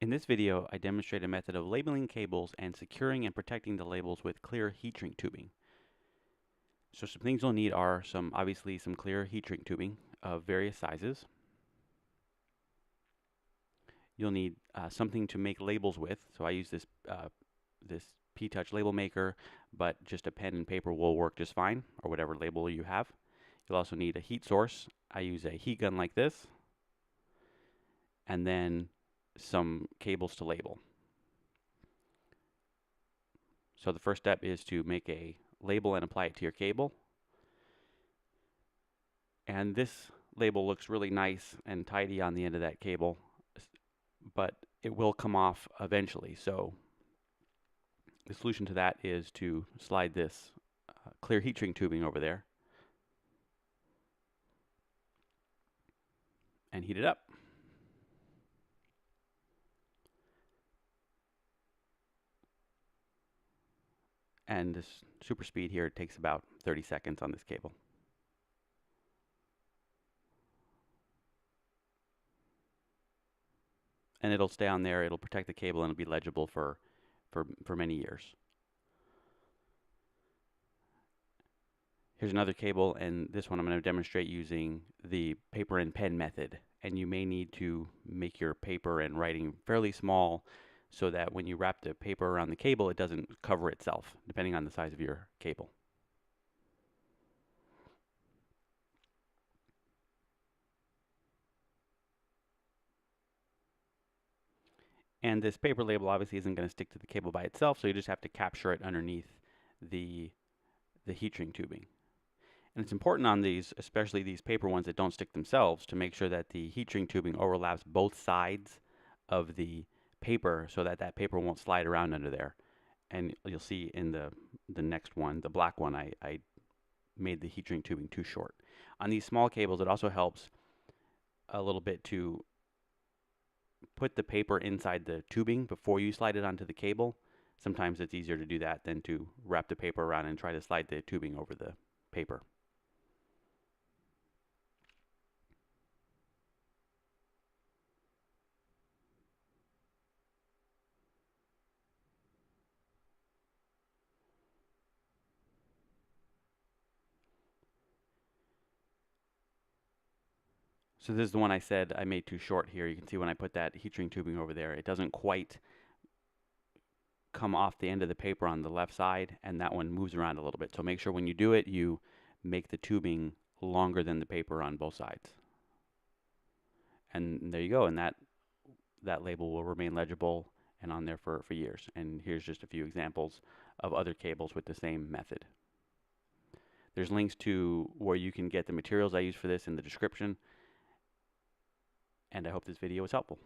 In this video, I demonstrate a method of labeling cables and securing and protecting the labels with clear heat shrink tubing. So some things you'll need are obviously some clear heat shrink tubing of various sizes. You'll need something to make labels with. So I use this P-Touch label maker, but just a pen and paper will work just fine, or whatever label you have. You'll also need a heat source. I use a heat gun like this, and then some cables to label. So the first step is to make a label and apply it to your cable. And this label looks really nice and tidy on the end of that cable, but it will come off eventually. So the solution to that is to slide this clear heat shrink tubing over there and heat it up. And this super speed here takes about 30 seconds on this cable. And it'll stay on there, it'll protect the cable, and it'll be legible for many years. Here's another cable, and this one I'm going to demonstrate using the paper and pen method. And you may need to make your paper and writing fairly small so that when you wrap the paper around the cable, it doesn't cover itself, depending on the size of your cable. And this paper label obviously isn't going to stick to the cable by itself, so you just have to capture it underneath the heat shrink tubing. And it's important on these, especially these paper ones that don't stick themselves, to make sure that the heat shrink tubing overlaps both sides of the paper so that that paper won't slide around under there. And you'll see in the next one, the black one, I made the heat shrink tubing too short. On these small cables, it also helps a little bit to put the paper inside the tubing before you slide it onto the cable. Sometimes it's easier to do that than to wrap the paper around and try to slide the tubing over the paper. So this is the one I said I made too short here. You can see when I put that heat shrink tubing over there, it doesn't quite come off the end of the paper on the left side, and that one moves around a little bit. So make sure when you do it, you make the tubing longer than the paper on both sides. And there you go, and that label will remain legible and on there for years. And here's just a few examples of other cables with the same method. There's links to where you can get the materials I use for this in the description. And I hope this video was helpful.